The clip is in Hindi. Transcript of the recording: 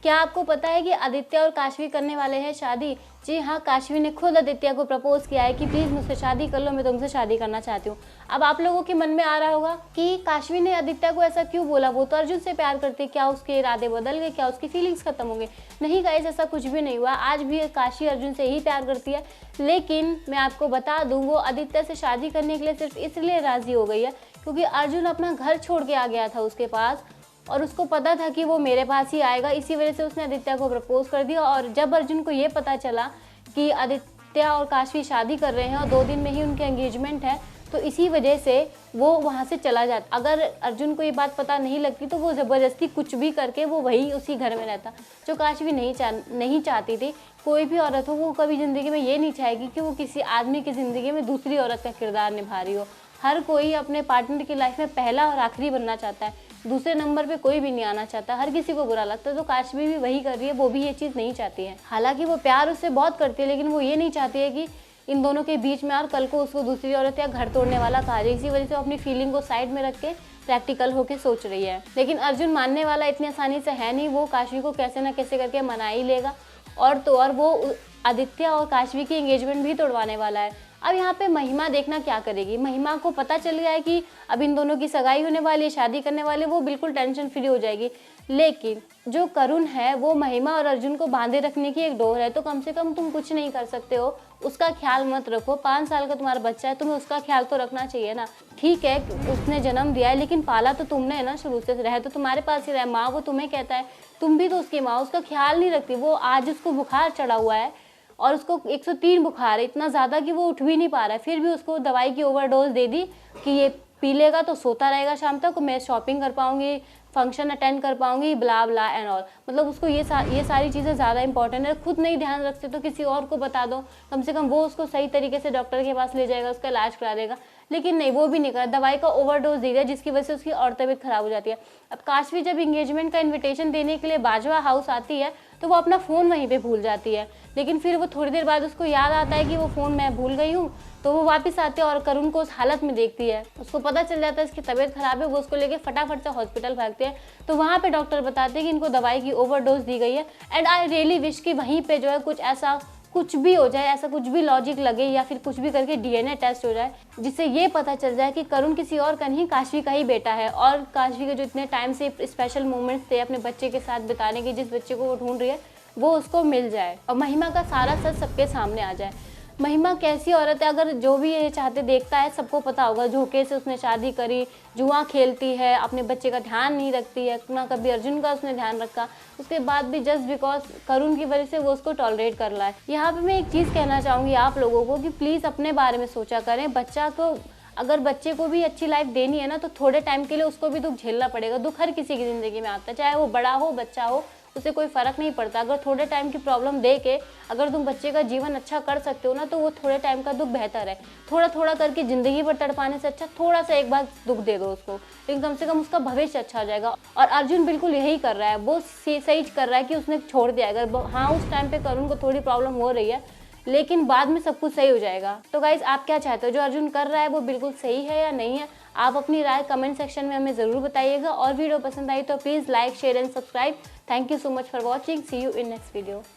क्या आपको पता है कि आदित्य और काशवी करने वाले हैं शादी? जी हाँ, काशवी ने खुद आदित्य को प्रपोज किया है कि प्लीज़ मुझसे शादी कर लो, मैं तुमसे शादी करना चाहती हूँ। अब आप लोगों के मन में आ रहा होगा कि काशवी ने आदित्य को ऐसा क्यों बोला, वो तो अर्जुन से प्यार करती है, क्या उसके इरादे बदल गए, क्या उसकी फीलिंग्स खत्म हो गई? नहीं गाइस, ऐसा कुछ भी नहीं हुआ, आज भी काशवी अर्जुन से ही प्यार करती है। लेकिन मैं आपको बता दूँ, वो आदित्य से शादी करने के लिए सिर्फ इसलिए राज़ी हो गई है क्योंकि अर्जुन अपना घर छोड़ के आ गया था उसके पास, और उसको पता था कि वो मेरे पास ही आएगा, इसी वजह से उसने आदित्य को प्रपोज कर दिया। और जब अर्जुन को ये पता चला कि आदित्य और काशवी शादी कर रहे हैं और 2 दिन में ही उनके एंगेजमेंट है, तो इसी वजह से वो वहाँ से चला जाता। अगर अर्जुन को ये बात पता नहीं लगती तो वो ज़बरदस्ती कुछ भी करके वो वही उसी घर में रहता, जो काशवी नहीं चाहती थी। कोई भी औरत हो, वो कभी ज़िंदगी में ये नहीं चाहेगी कि वो किसी आदमी की ज़िंदगी में दूसरी औरत का किरदार निभा रही हो। हर कोई अपने पार्टनर की लाइफ में पहला और आखिरी बनना चाहता है, दूसरे नंबर पे कोई भी नहीं आना चाहता, हर किसी को बुरा लगता है। तो काशवी भी वही कर रही है, वो भी ये चीज़ नहीं चाहती है। हालांकि वो प्यार उससे बहुत करती है, लेकिन वो ये नहीं चाहती है कि इन दोनों के बीच में और कल को उसको दूसरी औरत या घर तोड़ने वाला कार्य, इसी वजह से वो अपनी फीलिंग को साइड में रख के प्रैक्टिकल होके सोच रही है। लेकिन अर्जुन मानने वाला इतनी आसानी से है नहीं, वो काशवी को कैसे ना कैसे करके मना ही लेगा। और तो और वो आदित्य और काशवी की एंगेजमेंट भी तोड़वाने वाला है। अब यहाँ पे महिमा देखना क्या करेगी। महिमा को पता चल गया है कि अब इन दोनों की सगाई होने वाली है, शादी करने वाले, वो बिल्कुल टेंशन फ्री हो जाएगी। लेकिन जो करुण है, वो महिमा और अर्जुन को बांधे रखने की एक डोर है। तो कम से कम तुम कुछ नहीं कर सकते हो, उसका ख्याल मत रखो। 5 साल का तुम्हारा बच्चा है, तुम्हें उसका ख्याल तो रखना चाहिए ना। ठीक है, उसने जन्म दिया है, लेकिन पाला तो तुमने है ना, शुरू से रहे तो तुम्हारे पास ही रहे। माँ वो तुम्हें कहता है, तुम भी तो उसकी माँ, उसका ख्याल नहीं रखती। वो आज उसको बुखार चढ़ा हुआ है और उसको 103 बुखार है, इतना ज़्यादा कि वो उठ भी नहीं पा रहा है, फिर भी उसको दवाई की ओवरडोज दे दी कि ये पी लेगा तो सोता रहेगा शाम तक, मैं शॉपिंग कर पाऊंगी, फंक्शन अटेंड कर पाऊंगी, ब्ला ब्ला एंड ऑल। मतलब उसको ये सारी चीज़ें ज़्यादा इंपॉर्टेंट है। खुद नहीं ध्यान रखते तो किसी और को बता दो, कम से कम वो उसको सही तरीके से डॉक्टर के पास ले जाएगा, उसका इलाज करा देगा। लेकिन नहीं, वो भी नहीं करा, दवाई का ओवरडोज दे दिया, जिसकी वजह से उसकी और तबीयत खराब हो जाती है। अब काशवी जब इंगेजमेंट का इन्विटेशन देने के लिए बाजवा हाउस आती है तो वो अपना फ़ोन वहीं पे भूल जाती है। लेकिन फिर वो थोड़ी देर बाद उसको याद आता है कि वो फ़ोन मैं भूल गई हूँ, तो वो वापस आते हैं और करुण को उस हालत में देखती है। उसको पता चल जाता है इसकी तबीयत खराब है, वो उसको लेके फटाफट से हॉस्पिटल भागते हैं। तो वहाँ पे डॉक्टर बताते हैं कि इनको दवाई की ओवरडोज दी गई है। एंड आई रियली विश कि वहीं पे जो है कुछ भी हो जाए, ऐसा कुछ भी लॉजिक लगे या फिर कुछ भी करके डीएनए टेस्ट हो जाए, जिससे ये पता चल जाए कि करुण किसी और का नहीं, काशवी का ही बेटा है। और काशवी के जो इतने टाइम से स्पेशल मोमेंट्स थे अपने बच्चे के साथ बिताने के, जिस बच्चे को वो ढूंढ रही है, वो उसको मिल जाए और महिमा का सारा सच सबके सामने आ जाए। महिमा कैसी औरत है, अगर जो भी ये चाहते देखता है सबको पता होगा। धोखे से उसने शादी करी, जुआ खेलती है, अपने बच्चे का ध्यान नहीं रखती है, ना कभी अर्जुन का उसने ध्यान रखा, उसके बाद भी जस्ट बिकॉज करुण की वजह से वो उसको टॉलरेट कर रहा है। यहाँ पे मैं एक चीज़ कहना चाहूँगी आप लोगों को कि प्लीज़ अपने बारे में सोचा करें। अगर बच्चे को भी अच्छी लाइफ देनी है ना, तो थोड़े टाइम के लिए उसको भी दुख झेलना पड़ेगा। दुख हर किसी की ज़िंदगी में आता है, चाहे वो बड़ा हो बच्चा हो, उसे कोई फ़र्क नहीं पड़ता। अगर थोड़े टाइम की प्रॉब्लम दे के अगर तुम बच्चे का जीवन अच्छा कर सकते हो ना, तो वो थोड़े टाइम का दुख बेहतर है। थोड़ा थोड़ा करके ज़िंदगी भर तड़पाने से अच्छा थोड़ा सा एक बार दुख दे दो उसको, लेकिन कम से कम उसका भविष्य अच्छा हो जाएगा। और अर्जुन बिल्कुल यही कर रहा है, वो सही कर रहा है कि उसने छोड़ दिया। अगर हाँ उस टाइम पे करुण को थोड़ी प्रॉब्लम हो रही है, लेकिन बाद में सब कुछ सही हो जाएगा। तो गाइज, आप क्या चाहते हो, जो अर्जुन कर रहा है वो बिल्कुल सही है या नहीं है? आप अपनी राय कमेंट सेक्शन में हमें ज़रूर बताइएगा। और वीडियो पसंद आई तो please like, share and subscribe. Thank you so much for watching. See you in next video.